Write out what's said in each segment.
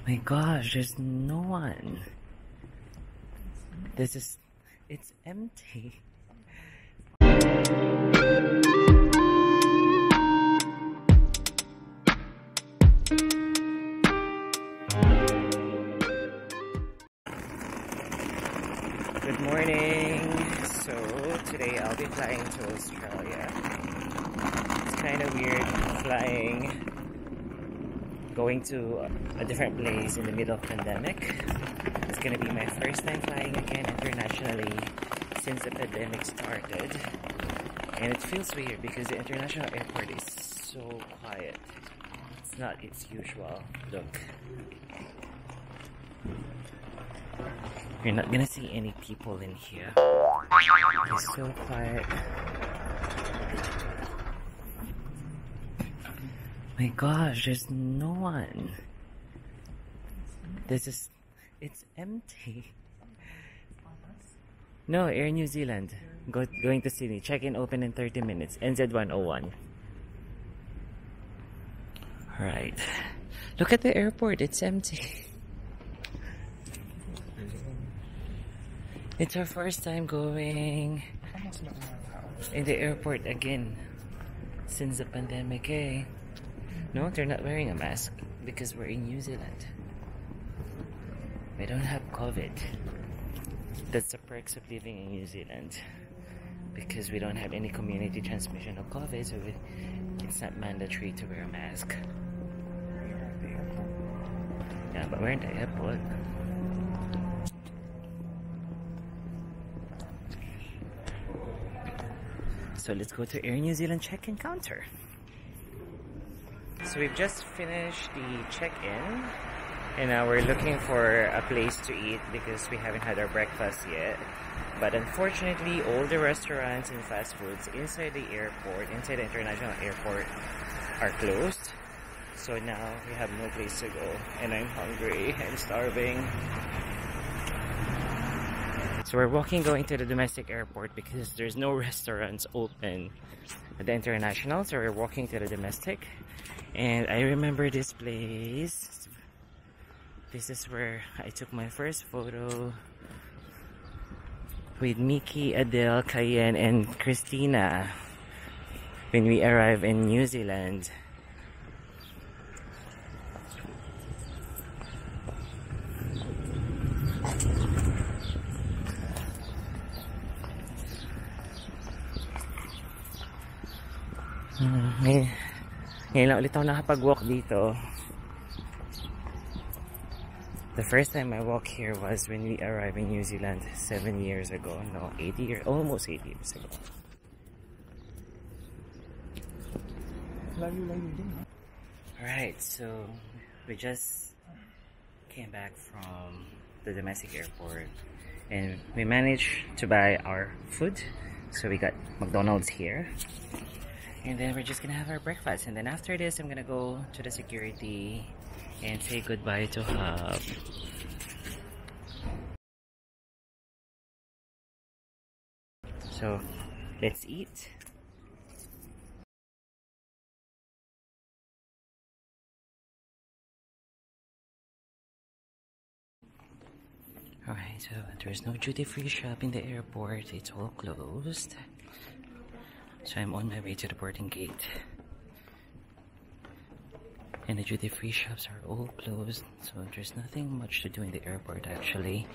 My gosh, there's no one. It's empty. Good morning. So today I'll be flying to Australia. It's kind of weird going to a different place in the middle of pandemic. It's gonna be my first time flying again internationally since the pandemic started. And it feels weird because the international airport is so quiet. It's not its usual look. You're not gonna see any people in here. It's so quiet. My gosh, there's no one. It's empty. No, Air New Zealand. Going to Sydney. Check-in open in 30 minutes. NZ101. Alright. Look at the airport. It's empty. It's our first time going in the airport again since the pandemic, eh? No, they're not wearing a mask because we're in New Zealand. We don't have COVID. That's the perks of living in New Zealand. Because we don't have any community transmission of COVID, so it's not mandatory to wear a mask. Yeah, but we're in the airport. So let's go to Air New Zealand check-in counter. So we've just finished the check-in and now we're looking for a place to eat because we haven't had our breakfast yet. But unfortunately, all the restaurants and fast foods inside the airport, inside the international airport, are closed. So now we have no place to go and I'm hungry, I'm starving. So we're going to the domestic airport because there's no restaurants open at the international, so we're walking to the domestic. And I remember this place. This is where I took my first photo with Mickey, Adele, Cayenne, and Christina when we arrived in New Zealand. Ngayon lang ulit ako nakapag-walk dito. The first time I walked here was when we arrived in New Zealand 7 years ago. No, 8 years, almost 8 years ago. Alright, so we just came back from the domestic airport and we managed to buy our food. So we got McDonald's here. And then we're just gonna have our breakfast, and then after this I'm gonna go to the security and say goodbye to Hub. So let's eat. Alright, so there's no duty-free shop in the airport, it's all closed. So I'm on my way to the boarding gate. And the duty-free shops are all closed, so there's nothing much to do in the airport actually.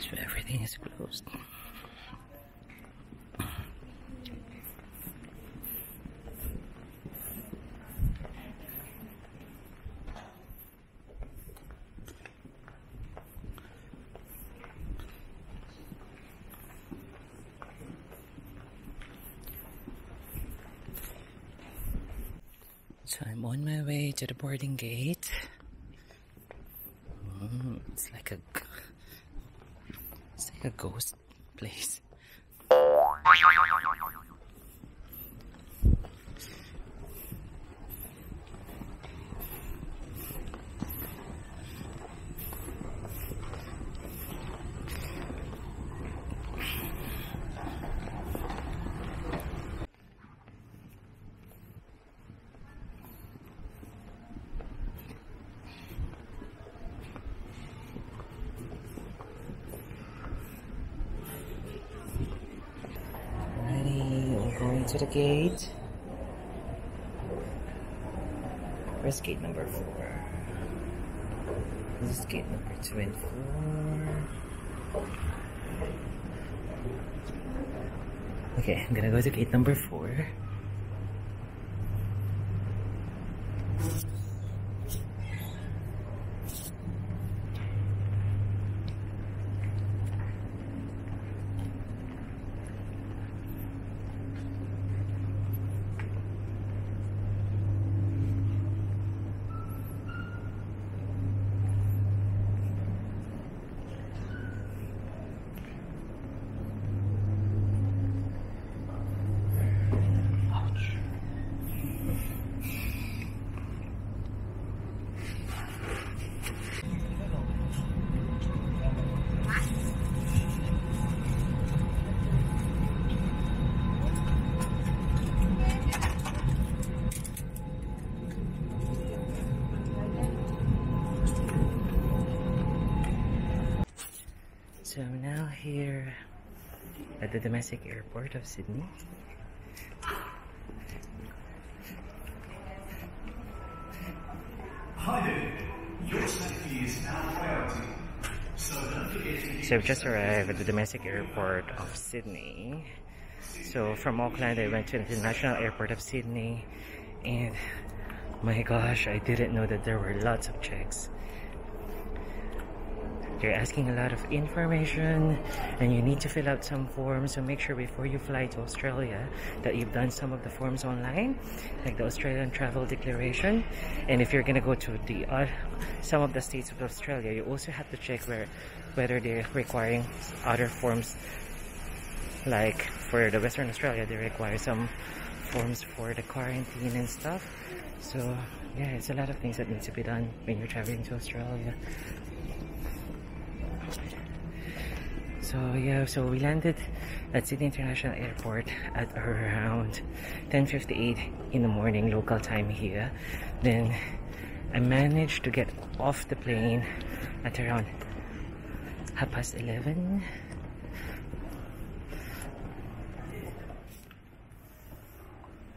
So everything is closed. So I'm on my way to the boarding gate. It's like a ghost place. to the gate. Where's gate number 4? This is gate number 2 and 4. Okay, I'm gonna go to gate number 4. So I'm now here at the domestic airport of Sydney. Hi there. Your safety is our priority. So don't forget to So I've just arrived at the domestic airport of Sydney. So from Auckland I went to the International Airport of Sydney, and my gosh, I didn't know that there were lots of checks. They're asking a lot of information and you need to fill out some forms, so make sure before you fly to Australia that you've done some of the forms online, like the Australian Travel Declaration. And if you're gonna go to the some of the states of Australia, you also have to check whether they're requiring other forms. Like for the Western Australia, they require some forms for the quarantine and stuff. So yeah, it's a lot of things that need to be done when you're traveling to Australia. So yeah, so we landed at Sydney International Airport at around 10:58 in the morning local time here. Then I managed to get off the plane at around 11:30.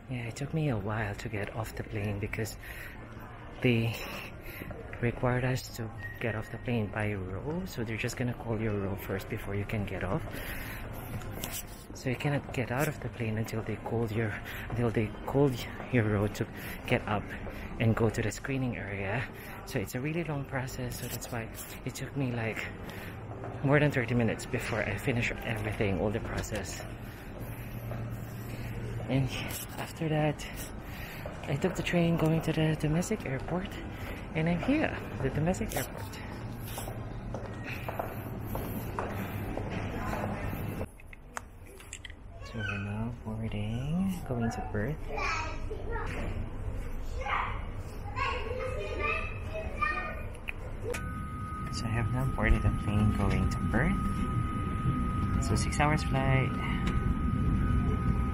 Yeah, it took me a while to get off the plane because they required us to get off the plane by row, so they're just gonna call your row first before you can get off. So you cannot get out of the plane until they called your row to get up and go to the screening area. So it's a really long process, so that's why it took me like more than 30 minutes before I finished everything, all the process. And after that I took the train going to the domestic airport, and I'm here at the domestic airport. So we're now boarding, going to Perth. So I have now boarded a plane going to Perth. So 6 hours flight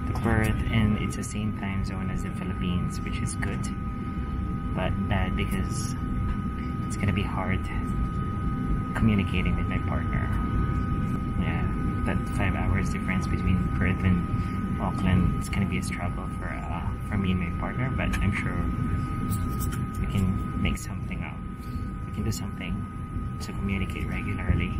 to Perth, and it's the same time zone as the Philippines, which is good. But bad because it's gonna be hard communicating with my partner. Yeah, that 5 hours difference between Perth and Auckland, it's gonna be a struggle for me and my partner, but I'm sure we can make something up. We can do something to communicate regularly.